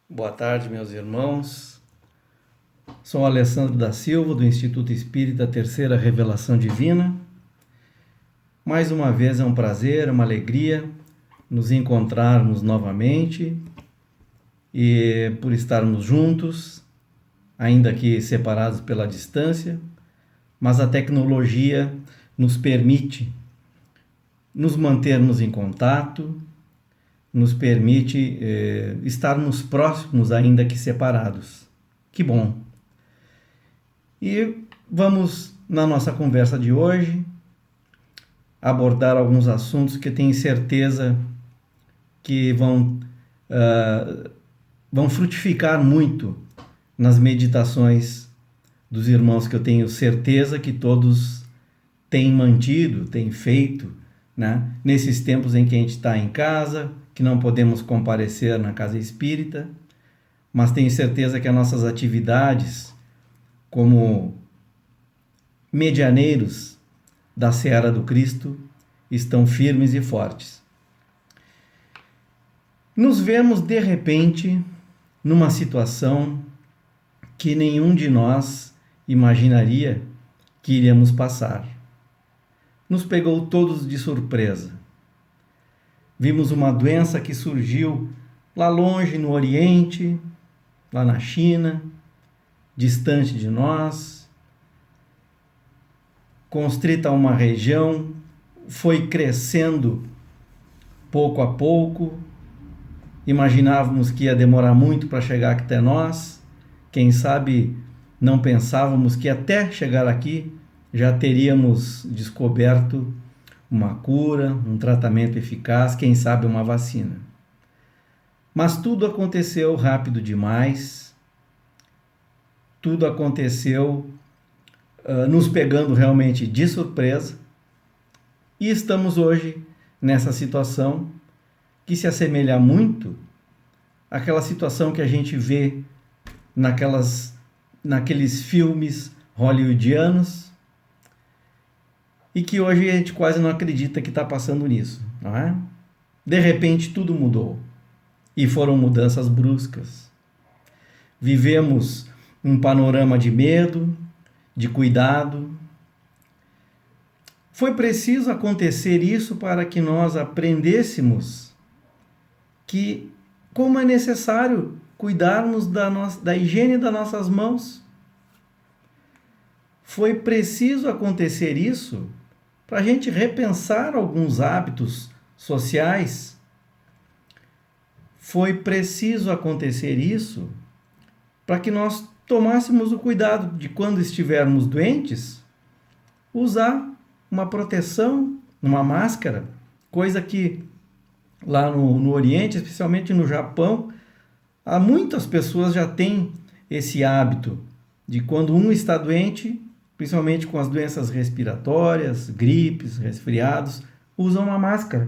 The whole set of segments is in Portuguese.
Boa tarde, meus irmãos. Sou Alessandro da Silva, do Instituto Espírita Terceira Revelação Divina. Mais uma vez é um prazer, uma alegria nos encontrarmos novamente e por estarmos juntos, ainda que separados pela distância, mas a tecnologia nos permite nos mantermos em contato, nos permite estarmos próximos, ainda que separados. Que bom! E vamos, na nossa conversa de hoje, abordar alguns assuntos que tenho certeza que vão frutificar muito nas meditações dos irmãos, que eu tenho certeza que todos têm mantido, têm feito, né? Nesses tempos em que a gente está em casa, que não podemos comparecer na casa espírita, mas tenho certeza que as nossas atividades como medianeiros da seara do Cristo estão firmes e fortes. Nos vemos de repente numa situação que nenhum de nós imaginaria que iríamos passar. Nos pegou todos de surpresa. Vimos uma doença que surgiu lá longe no Oriente, lá na China, distante de nós, constrita a uma região, foi crescendo pouco a pouco. Imaginávamos que ia demorar muito para chegar até nós. Quem sabe não pensávamos que até chegar aqui já teríamos descoberto uma cura, um tratamento eficaz, quem sabe uma vacina. Mas tudo aconteceu rápido demais, tudo aconteceu nos pegando realmente de surpresa, e estamos hoje nessa situação que se assemelha muito àquela situação que a gente vê naqueles filmes hollywoodianos, e que hoje a gente quase não acredita que está passando nisso, não é? De repente tudo mudou, e foram mudanças bruscas. Vivemos um panorama de medo, de cuidado. Foi preciso acontecer isso para que nós aprendêssemos que como é necessário cuidarmos da higiene das nossas mãos. Foi preciso acontecer isso para a gente repensar alguns hábitos sociais. Foi preciso acontecer isso para que nós tomássemos o cuidado de, quando estivermos doentes, usar uma proteção, uma máscara, coisa que lá no Oriente, especialmente no Japão, há muitas pessoas já têm esse hábito de, quando um está doente, principalmente com as doenças respiratórias, gripes, resfriados, usam uma máscara,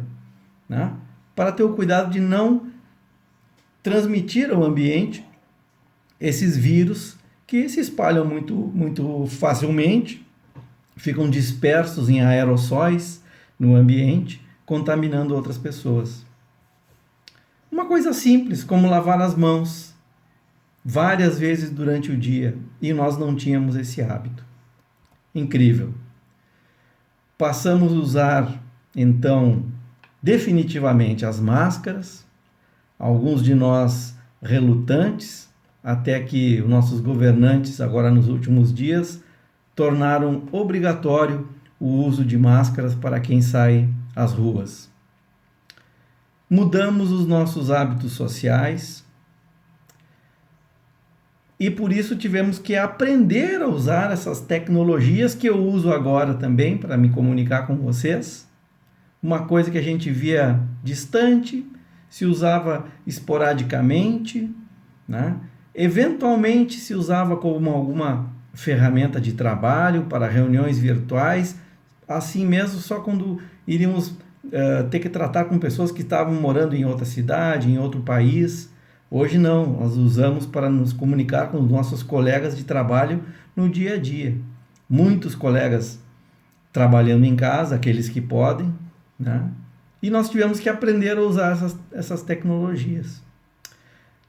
né? Para ter o cuidado de não transmitir ao ambiente esses vírus que se espalham muito facilmente, ficam dispersos em aerossóis no ambiente, contaminando outras pessoas. Uma coisa simples, como lavar as mãos várias vezes durante o dia, e nós não tínhamos esse hábito. Incrível. Passamos a usar, então, definitivamente as máscaras, alguns de nós relutantes, até que os nossos governantes, agora nos últimos dias, tornaram obrigatório o uso de máscaras para quem sai às ruas. Mudamos os nossos hábitos sociais e por isso tivemos que aprender a usar essas tecnologias que eu uso agora também para me comunicar com vocês. Uma coisa que a gente via distante, se usava esporadicamente, né? Eventualmente se usava como alguma ferramenta de trabalho para reuniões virtuais, assim mesmo só quando iríamos ter que tratar com pessoas que estavam morando em outra cidade, em outro país. Hoje não, nós usamos para nos comunicar com os nossos colegas de trabalho no dia a dia. Muitos colegas trabalhando em casa, aqueles que podem, né? E nós tivemos que aprender a usar essas tecnologias.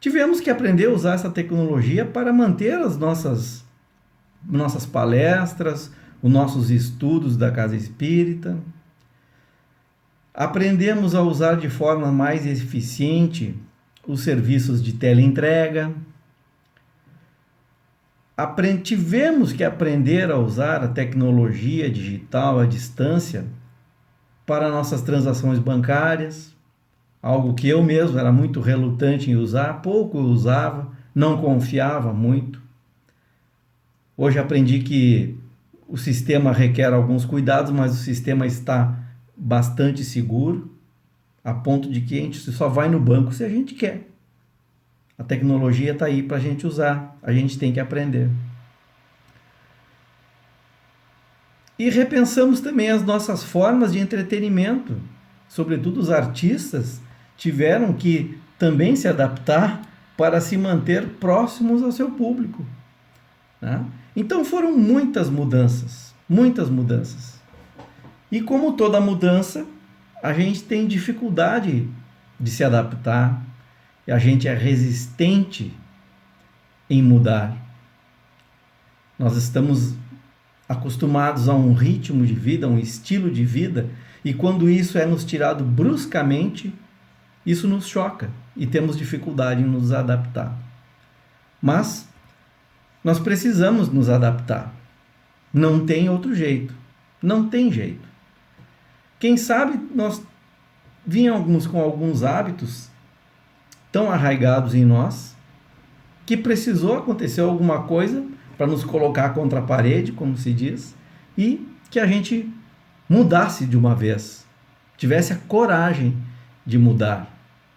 tivemos que aprender a usar essa tecnologia para manter as nossas palestras, os nossos estudos da Casa Espírita. Aprendemos a usar de forma mais eficiente os serviços de teleentrega. Tivemos que aprender a usar a tecnologia digital à distância para nossas transações bancárias, algo que eu mesmo era muito relutante em usar, pouco eu usava, não confiava muito. Hoje aprendi que o sistema requer alguns cuidados, mas o sistema está bastante seguro, a ponto de que a gente só vai no banco se a gente quer. A tecnologia está aí para a gente usar, a gente tem que aprender. E repensamos também as nossas formas de entretenimento. Sobretudo os artistas tiveram que também se adaptar para se manter próximos ao seu público, né? Então foram muitas mudanças, muitas mudanças. E como toda mudança, a gente tem dificuldade de se adaptar, e a gente é resistente em mudar. Nós estamos acostumados a um ritmo de vida, a um estilo de vida, e quando isso é nos tirado bruscamente, isso nos choca e temos dificuldade em nos adaptar. Mas nós precisamos nos adaptar. Não tem outro jeito. Não tem jeito. Quem sabe nós vínhamos com alguns hábitos tão arraigados em nós que precisou acontecer alguma coisa para nos colocar contra a parede, como se diz, e que a gente mudasse de uma vez, tivesse a coragem de mudar,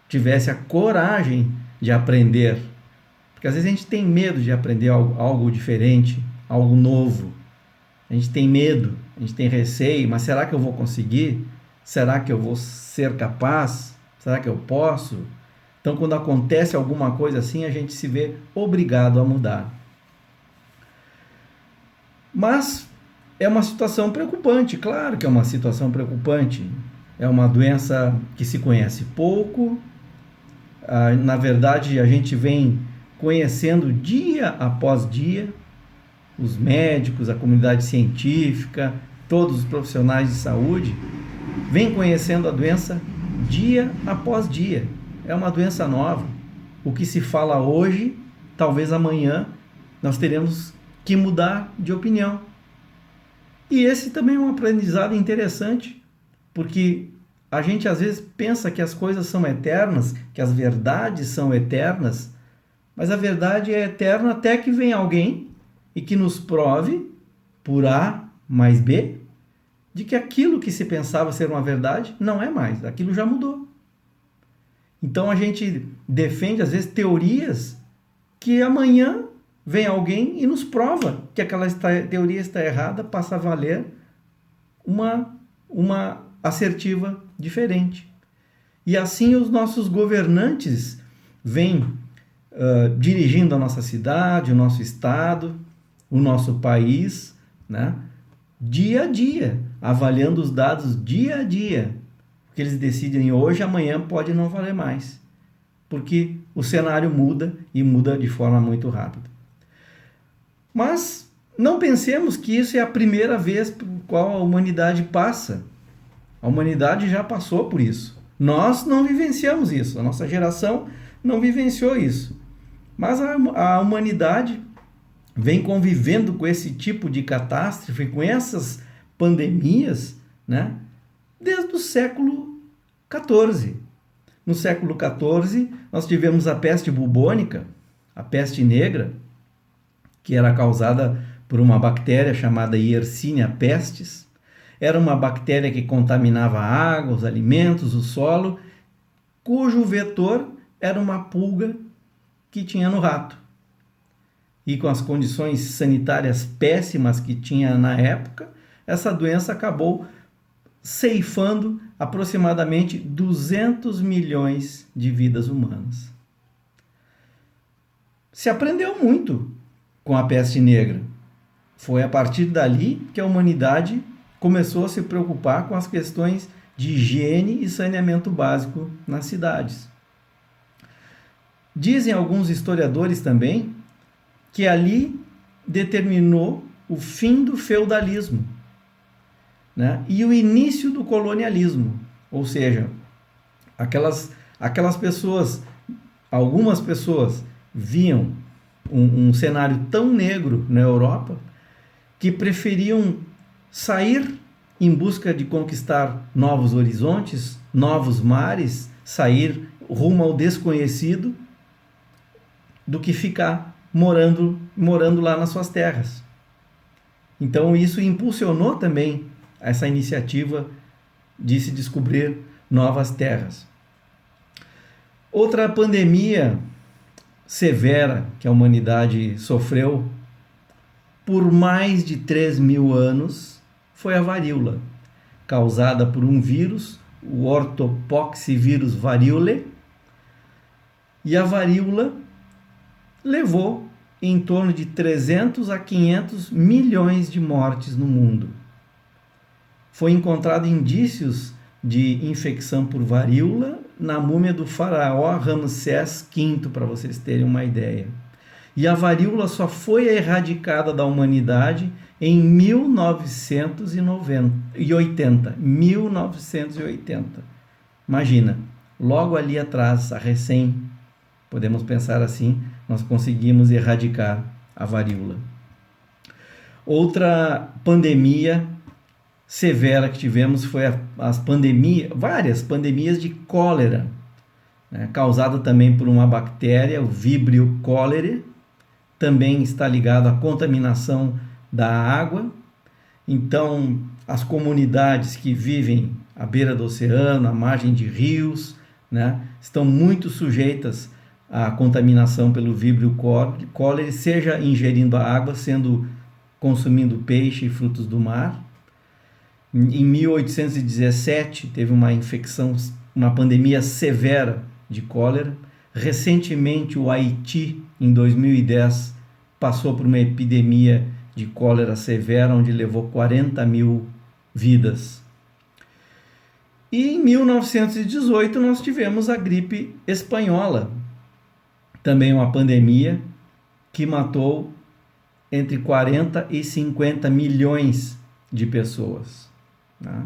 tivesse a coragem de aprender, porque às vezes a gente tem medo de aprender algo diferente, algo novo, a gente tem medo, a gente tem receio, mas será que eu vou conseguir? Será que eu vou ser capaz? Será que eu posso? Então, quando acontece alguma coisa assim, a gente se vê obrigado a mudar. Mas é uma situação preocupante, claro que é uma situação preocupante. É uma doença que se conhece pouco. Na verdade, a gente vem conhecendo dia após dia, os médicos, a comunidade científica, todos os profissionais de saúde, vêm conhecendo a doença dia após dia. É uma doença nova. O que se fala hoje, talvez amanhã, nós teremos que mudar de opinião. E esse também é um aprendizado interessante, porque a gente às vezes pensa que as coisas são eternas, que as verdades são eternas, mas a verdade é eterna até que vem alguém e que nos prove, por A mais B, de que aquilo que se pensava ser uma verdade não é mais, aquilo já mudou. Então a gente defende às vezes teorias que amanhã vem alguém e nos prova que aquela teoria está errada, passa a valer uma assertiva diferente. E assim os nossos governantes vêm dirigindo a nossa cidade, o nosso estado, o nosso país, né? Dia a dia, avaliando os dados dia a dia. O que eles decidem hoje, amanhã pode não valer mais. Porque o cenário muda e muda de forma muito rápida. Mas não pensemos que isso é a primeira vez por qual a humanidade passa. A humanidade já passou por isso. Nós não vivenciamos isso, a nossa geração não vivenciou isso. Mas a humanidade vem convivendo com esse tipo de catástrofe, com essas pandemias, né? Desde o século XIV. No século XIV, nós tivemos a peste bubônica, a peste negra, que era causada por uma bactéria chamada Yersinia pestis. Era uma bactéria que contaminava a água, os alimentos, o solo, cujo vetor era uma pulga que tinha no rato. E com as condições sanitárias péssimas que tinha na época, essa doença acabou ceifando aproximadamente 200 milhões de vidas humanas. Se aprendeu muito com a peste negra. Foi a partir dali que a humanidade começou a se preocupar com as questões de higiene e saneamento básico nas cidades. Dizem alguns historiadores também que ali determinou o fim do feudalismo, né? E o início do colonialismo, ou seja, aquelas pessoas, algumas pessoas viam um cenário tão negro na Europa que preferiam sair em busca de conquistar novos horizontes, novos mares, sair rumo ao desconhecido, do que ficar morando lá nas suas terras. Então isso impulsionou também essa iniciativa de se descobrir novas terras. Outra pandemia severa que a humanidade sofreu por mais de 3.000 anos foi a varíola, causada por um vírus, o ortopoxvírus variolae, e a varíola levou em torno de 300 a 500 milhões de mortes no mundo. Foi encontrado indícios de infecção por varíola na múmia do faraó Ramsés V, para vocês terem uma ideia. E a varíola só foi erradicada da humanidade em 1980. 1980. Imagina, logo ali atrás, podemos pensar assim, nós conseguimos erradicar a varíola. Outra pandemia severa que tivemos foi várias pandemias de cólera, né, causada também por uma bactéria, o Vibrio cholerae, também está ligado à contaminação da água. Então, as comunidades que vivem à beira do oceano, à margem de rios, né, estão muito sujeitas à contaminação pelo Vibrio cholerae, seja ingerindo a água, consumindo peixe e frutos do mar. Em 1817 teve uma pandemia severa de cólera. Recentemente o Haiti, em 2010, passou por uma epidemia de cólera severa, onde levou 40.000 vidas. E em 1918 nós tivemos a gripe espanhola, também uma pandemia que matou entre 40 e 50 milhões de pessoas. Né?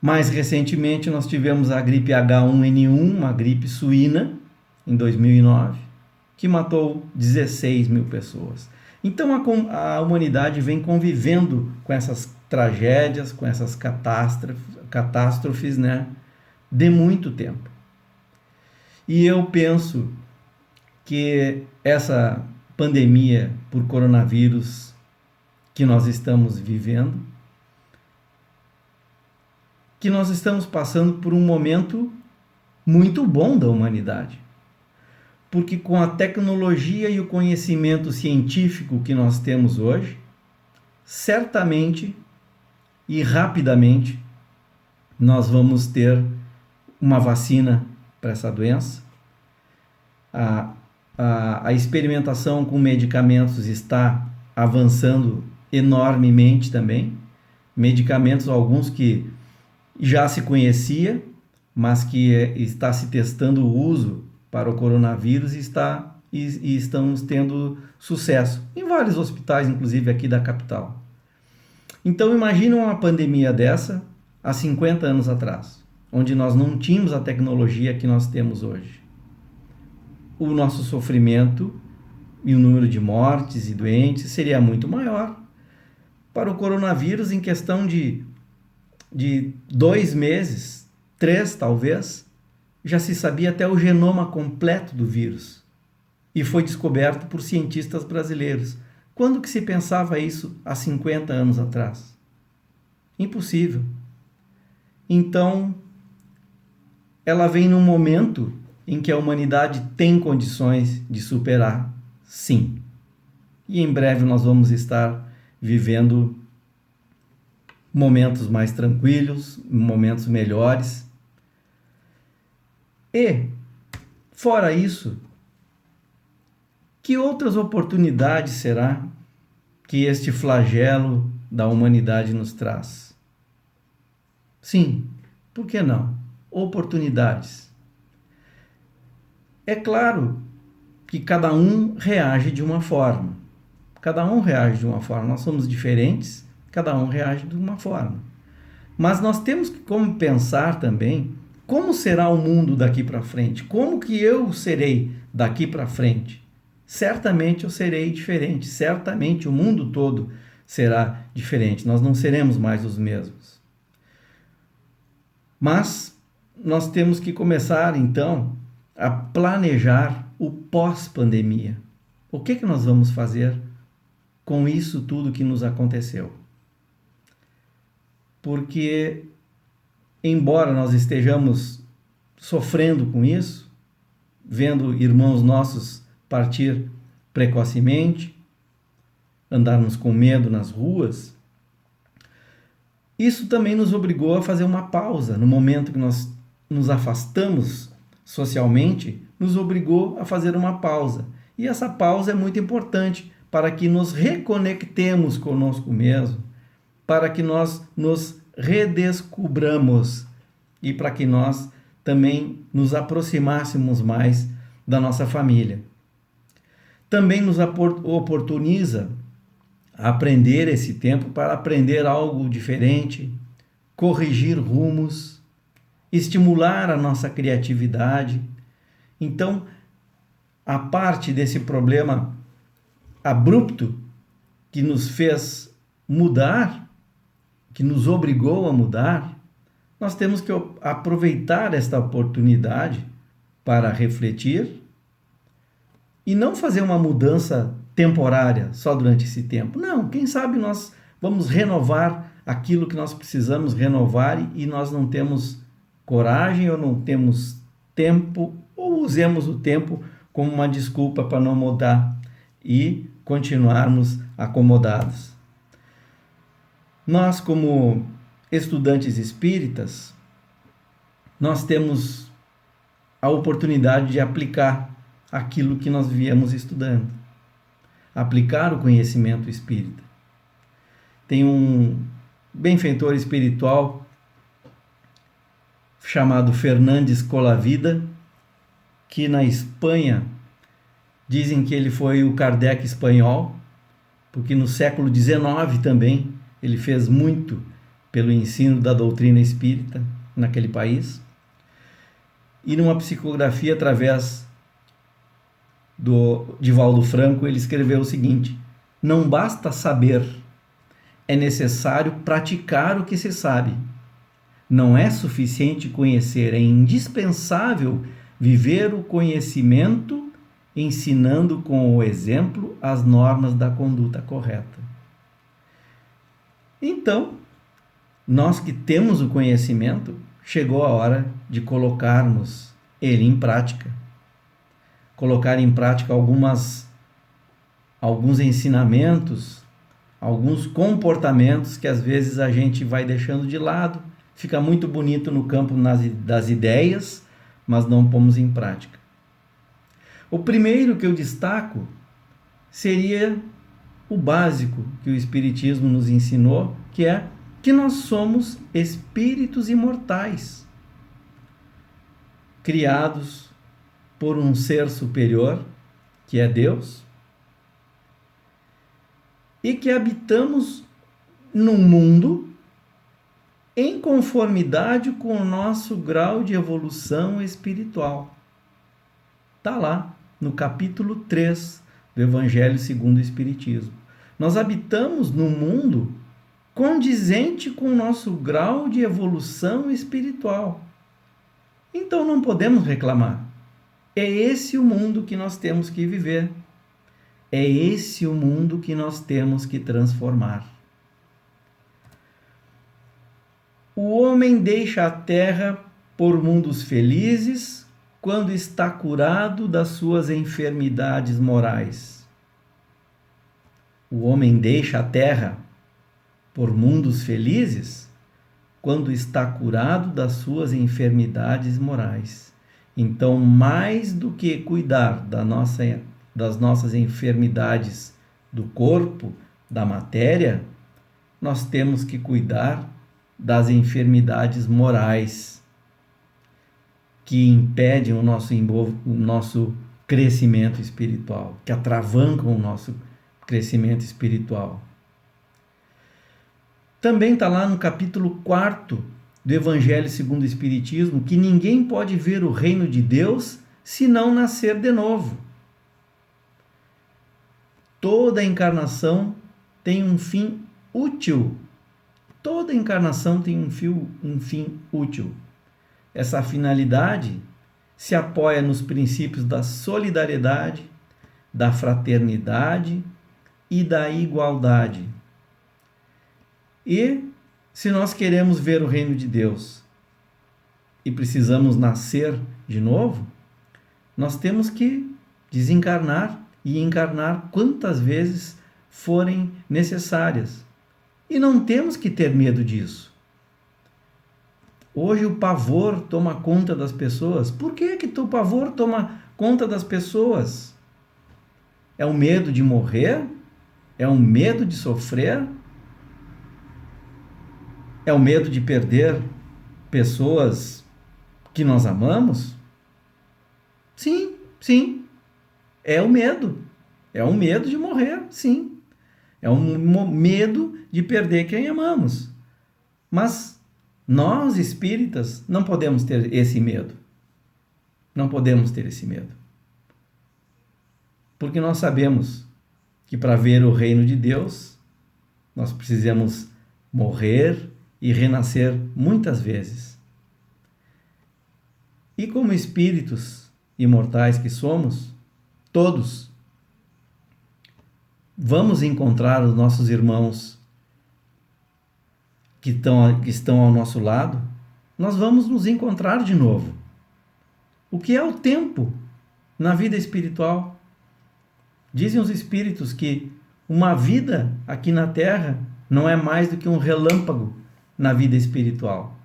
Mais recentemente nós tivemos a gripe H1N1, uma gripe suína, em 2009, que matou 16.000 pessoas. Então a humanidade vem convivendo com essas tragédias, com essas catástrofes, né, de muito tempo. E eu penso que essa pandemia por coronavírus que nós estamos vivendo, que nós estamos passando por um momento muito bom da humanidade. Porque com a tecnologia e o conhecimento científico que nós temos hoje, certamente e rapidamente nós vamos ter uma vacina para essa doença. A experimentação com medicamentos está avançando enormemente também. Medicamentos, alguns que já se conhecia, mas que está se testando o uso para o coronavírus e estamos tendo sucesso em vários hospitais, inclusive aqui da capital. Então imagina uma pandemia dessa há 50 anos atrás, onde nós não tínhamos a tecnologia que nós temos hoje. O nosso sofrimento e o número de mortes e doentes seria muito maior. Para o coronavírus, em questão de 2 meses, 3 talvez, já se sabia até o genoma completo do vírus. E foi descoberto por cientistas brasileiros. Quando que se pensava isso há 50 anos atrás? Impossível. Então, ela vem num momento em que a humanidade tem condições de superar, sim. E em breve nós vamos estar vivendo momentos mais tranquilos, momentos melhores. E, fora isso, que outras oportunidades será que este flagelo da humanidade nos traz? Sim, por que não? Oportunidades. É claro que cada um reage de uma forma. Cada um reage de uma forma. Nós somos diferentes, cada um reage de uma forma. Mas nós temos que como pensar também como será o mundo daqui para frente. Como que eu serei daqui para frente? Certamente eu serei diferente. Certamente o mundo todo será diferente. Nós não seremos mais os mesmos. Mas nós temos que começar, então, a planejar o pós-pandemia. O que que nós vamos fazer com isso tudo que nos aconteceu? Porque, embora nós estejamos sofrendo com isso, vendo irmãos nossos partir precocemente, andarmos com medo nas ruas, isso também nos obrigou a fazer uma pausa. No momento que nós nos afastamos socialmente, nos obrigou a fazer uma pausa. E essa pausa é muito importante para que nos reconectemos conosco mesmo, para que nós nos redescubramos e para que nós também nos aproximássemos mais da nossa família. Também nos oportuniza aprender esse tempo para aprender algo diferente, corrigir rumos, estimular a nossa criatividade. Então, a parte desse problema abrupto que nos fez mudar, que nos obrigou a mudar, nós temos que aproveitar esta oportunidade para refletir e não fazer uma mudança temporária só durante esse tempo. Não, quem sabe nós vamos renovar aquilo que nós precisamos renovar e nós não temos coragem ou não temos tempo, ou usemos o tempo como uma desculpa para não mudar e continuarmos acomodados. Nós, como estudantes espíritas, nós temos a oportunidade de aplicar aquilo que nós viemos estudando, aplicar o conhecimento espírita. Tem um benfeitor espiritual chamado Fernandes Colavida, que na Espanha dizem que ele foi o Kardec espanhol, porque no século XIX também ele fez muito pelo ensino da doutrina espírita naquele país. E numa psicografia através do Divaldo Franco, ele escreveu o seguinte: não basta saber, é necessário praticar o que se sabe. Não é suficiente conhecer, é indispensável viver o conhecimento, ensinando com o exemplo as normas da conduta correta. Então, nós que temos o conhecimento, chegou a hora de colocarmos ele em prática. Colocar em prática alguns ensinamentos, alguns comportamentos que às vezes a gente vai deixando de lado. Fica muito bonito no campo das ideias, mas não pomos em prática. O primeiro que eu destaco seria o básico que o Espiritismo nos ensinou, que é que nós somos espíritos imortais, criados por um ser superior, que é Deus, e que habitamos num mundo em conformidade com o nosso grau de evolução espiritual. Está lá no capítulo 3 do Evangelho segundo o Espiritismo. Nós habitamos num mundo condizente com o nosso grau de evolução espiritual. Então não podemos reclamar. É esse o mundo que nós temos que viver. É esse o mundo que nós temos que transformar. O homem deixa a terra por mundos felizes quando está curado das suas enfermidades morais. O homem deixa a terra por mundos felizes quando está curado das suas enfermidades morais. Então, mais do que cuidar das nossas enfermidades do corpo, da matéria, nós temos que cuidar das enfermidades morais. que impedem o nosso crescimento espiritual, que atravancam o nosso crescimento espiritual. Também está lá no capítulo 4 do Evangelho segundo o Espiritismo, que ninguém pode ver o reino de Deus se não nascer de novo. Toda encarnação tem um fim útil. Toda encarnação tem um fim útil. Essa finalidade se apoia nos princípios da solidariedade, da fraternidade e da igualdade. E se nós queremos ver o reino de Deus e precisamos nascer de novo, nós temos que desencarnar e encarnar quantas vezes forem necessárias. E não temos que ter medo disso. Hoje o pavor toma conta das pessoas. Por que o pavor toma conta das pessoas? É o medo de morrer? É o medo de sofrer? É o medo de perder pessoas que nós amamos? Sim, sim. É o medo. É o medo de morrer, sim. É um medo de perder quem amamos. Mas nós, espíritas, não podemos ter esse medo. Não podemos ter esse medo. Porque nós sabemos que para ver o reino de Deus, nós precisamos morrer e renascer muitas vezes. E como espíritos imortais que somos, todos vamos encontrar os nossos irmãos que estão ao nosso lado, nós vamos nos encontrar de novo. O que é o tempo na vida espiritual? Dizem os espíritos que uma vida aqui na Terra não é mais do que um relâmpago na vida espiritual.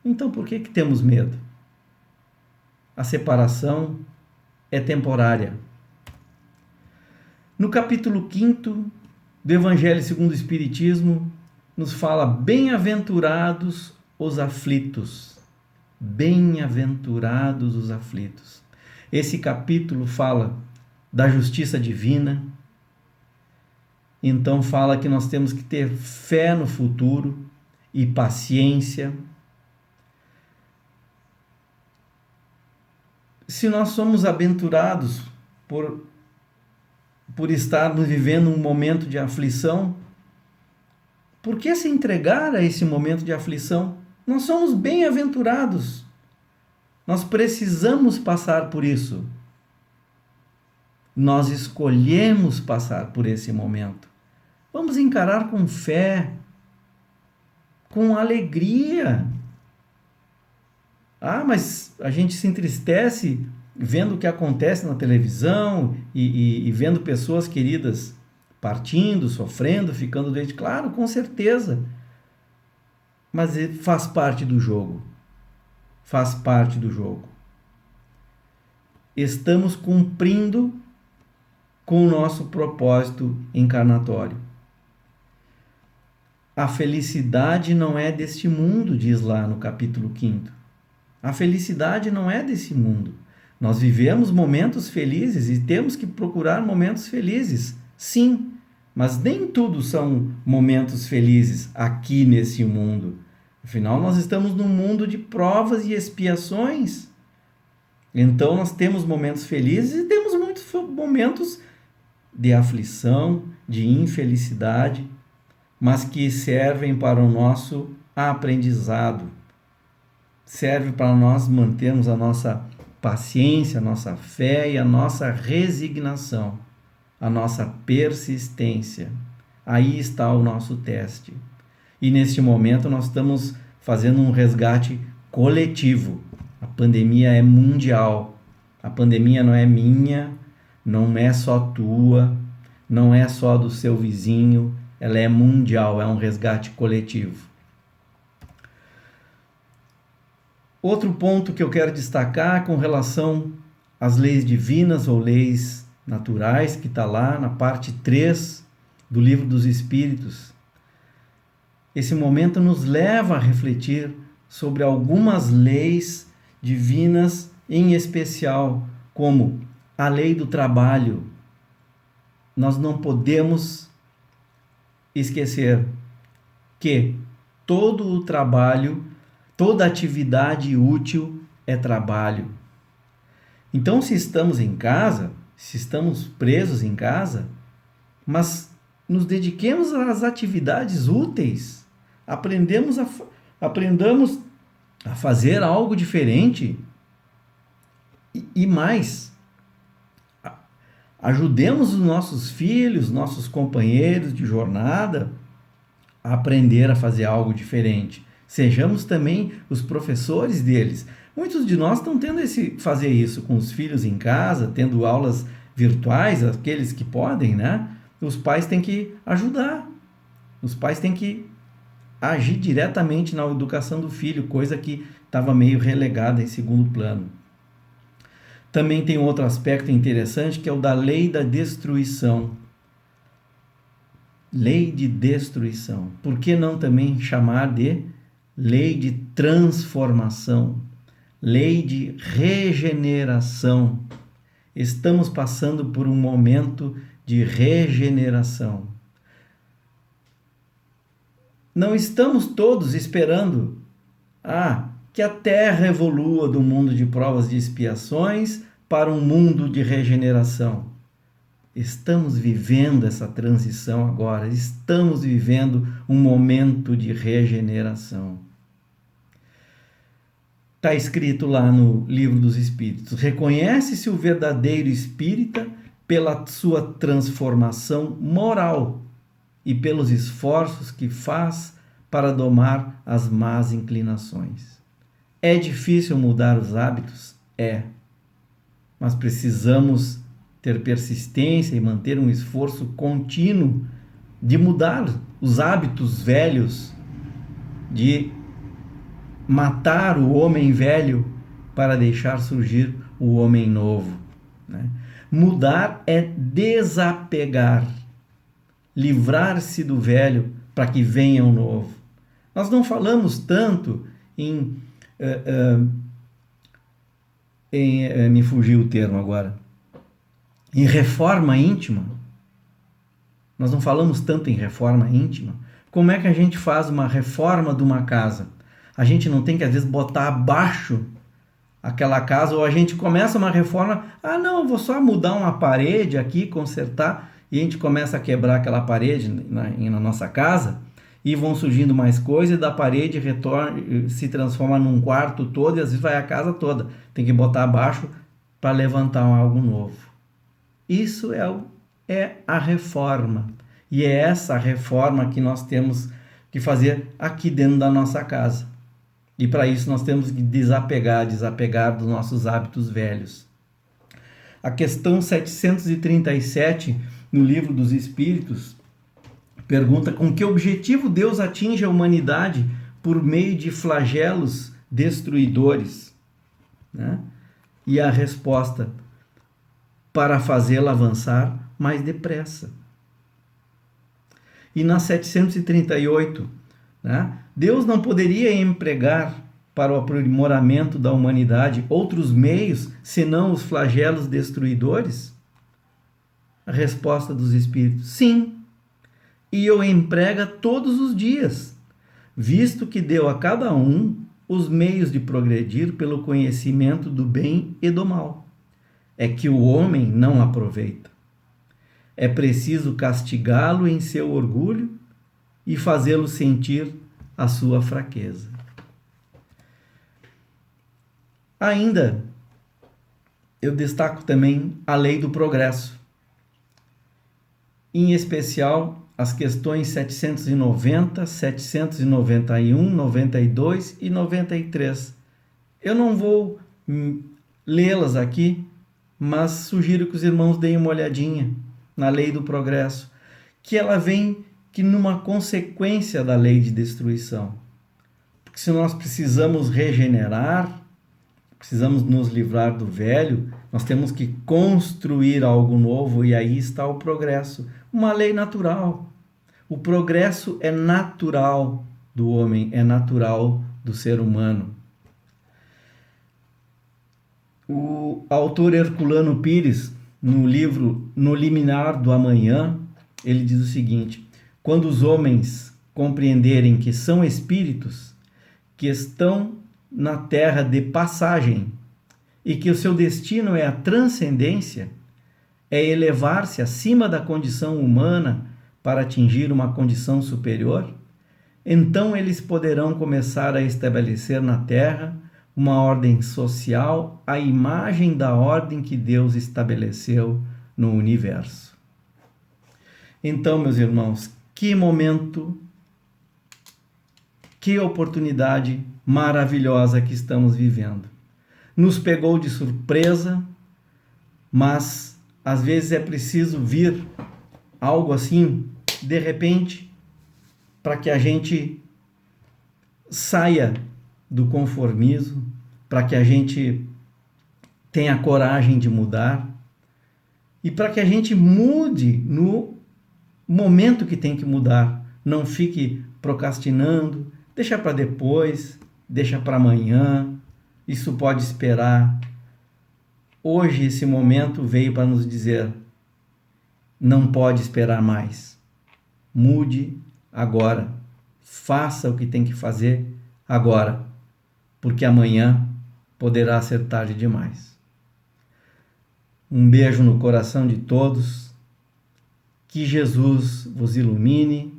Então por que temos medo? A separação é temporária. No capítulo 5 do Evangelho segundo o Espiritismo, nos fala: bem-aventurados os aflitos. Bem-aventurados os aflitos. Esse capítulo fala da justiça divina. Então fala que nós temos que ter fé no futuro e paciência. Se nós somos aventurados por estarmos vivendo um momento de aflição, por que se entregar a esse momento de aflição? Nós somos bem-aventurados. Nós precisamos passar por isso. Nós escolhemos passar por esse momento. Vamos encarar com fé, com alegria. Ah, mas a gente se entristece vendo o que acontece na televisão e vendo pessoas queridas partindo, sofrendo, ficando doentes. Claro, com certeza. Mas faz parte do jogo. Faz parte do jogo. Estamos cumprindo com o nosso propósito encarnatório. A felicidade não é deste mundo, diz lá no capítulo 5. A felicidade não é desse mundo. Nós vivemos momentos felizes e temos que procurar momentos felizes, sim, mas nem tudo são momentos felizes aqui nesse mundo. Afinal, nós estamos num mundo de provas e expiações. Então, nós temos momentos felizes e temos muitos momentos de aflição, de infelicidade, mas que servem para o nosso aprendizado. Serve para nós mantermos a nossa paciência, a nossa fé e a nossa resignação, a nossa persistência. Aí está o nosso teste. E neste momento nós estamos fazendo um resgate coletivo. A pandemia é mundial. A pandemia não é minha, não é só tua, não é só do seu vizinho, ela é mundial, é um resgate coletivo. Outro ponto que eu quero destacar com relação às leis divinas ou leis naturais, que está lá na parte 3 do Livro dos Espíritos. Esse momento nos leva a refletir sobre algumas leis divinas, em especial como a lei do trabalho. Nós não podemos esquecer que todo o trabalho, toda atividade útil é trabalho. Então, se estamos em casa, se estamos presos em casa, mas nos dediquemos às atividades úteis, aprendamos a fazer algo diferente e mais, ajudemos os nossos filhos, nossos companheiros de jornada a aprender a fazer algo diferente. Sejamos também os professores deles. Muitos de nós estão tendo fazer isso com os filhos em casa, tendo aulas virtuais, aqueles que podem, né? Os pais têm que ajudar. Os pais têm que agir diretamente na educação do filho, coisa que estava meio relegada em segundo plano. Também tem outro aspecto interessante, que é o da lei da destruição. Lei de destruição. Por que não também chamar de lei de transformação? Lei de regeneração. Estamos passando por um momento de regeneração. Não estamos todos esperando que a Terra evolua do mundo de provas e expiações para um mundo de regeneração. Estamos vivendo essa transição agora, estamos vivendo um momento de regeneração. Está escrito lá no Livro dos Espíritos: reconhece-se o verdadeiro espírita pela sua transformação moral e pelos esforços que faz para domar as más inclinações. É difícil mudar os hábitos? É. Mas precisamos ter persistência e manter um esforço contínuo de mudar os hábitos velhos, de matar o homem velho para deixar surgir o homem novo, né? Mudar é desapegar, livrar-se do velho para que venha o novo. Nós não falamos tanto me fugiu o termo agora, em reforma íntima. Nós não falamos tanto em reforma íntima. Como é que a gente faz uma reforma de uma casa? A gente não tem que, às vezes, botar abaixo aquela casa, ou a gente começa uma reforma, não, eu vou só mudar uma parede aqui, consertar, e a gente começa a quebrar aquela parede na nossa casa, e vão surgindo mais coisas, e da parede se transforma num quarto todo, e às vezes vai a casa toda. Tem que botar abaixo para levantar algo novo. Isso é a reforma. E é essa reforma que nós temos que fazer aqui dentro da nossa casa. E para isso nós temos que desapegar dos nossos hábitos velhos. A questão 737, no Livro dos Espíritos, pergunta: com que objetivo Deus atinge a humanidade por meio de flagelos destruidores? Né? E a resposta: para fazê-la avançar mais depressa. E na 738, né? Deus não poderia empregar para o aprimoramento da humanidade outros meios senão os flagelos destruidores? A resposta dos Espíritos: sim, e o emprega todos os dias, visto que deu a cada um os meios de progredir pelo conhecimento do bem e do mal. É que o homem não aproveita. É preciso castigá-lo em seu orgulho e fazê-lo sentir a sua fraqueza. Ainda, eu destaco também a lei do progresso, em especial as questões 790, 791, 92 e 93. Eu não vou lê-las aqui, mas sugiro que os irmãos deem uma olhadinha na lei do progresso, que ela vem numa consequência da lei de destruição. Porque se nós precisamos regenerar, precisamos nos livrar do velho, nós temos que construir algo novo, e aí está o progresso, uma lei natural. O progresso é natural do homem, é natural do ser humano. O autor Herculano Pires, no livro No Liminar do Amanhã, ele diz o seguinte: quando os homens compreenderem que são espíritos que estão na terra de passagem e que o seu destino é a transcendência, é elevar-se acima da condição humana para atingir uma condição superior, então eles poderão começar a estabelecer na terra uma ordem social à imagem da ordem que Deus estabeleceu no universo. Então, meus irmãos, que momento, que oportunidade maravilhosa que estamos vivendo. Nos pegou de surpresa, mas às vezes é preciso vir algo assim, de repente, para que a gente saia do conformismo, para que a gente tenha coragem de mudar e para que a gente mude no momento que tem que mudar. Não fique procrastinando, deixa para depois, deixa para amanhã, isso pode esperar. Hoje esse momento veio para nos dizer: não pode esperar mais. Mude agora. Faça o que tem que fazer agora, porque amanhã poderá ser tarde demais. Um beijo no coração de todos. Que Jesus vos ilumine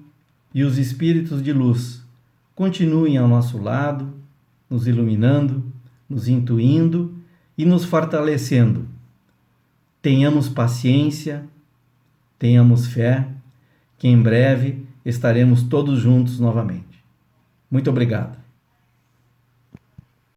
e os espíritos de luz continuem ao nosso lado, nos iluminando, nos intuindo e nos fortalecendo. Tenhamos paciência, tenhamos fé, que em breve estaremos todos juntos novamente. Muito obrigado.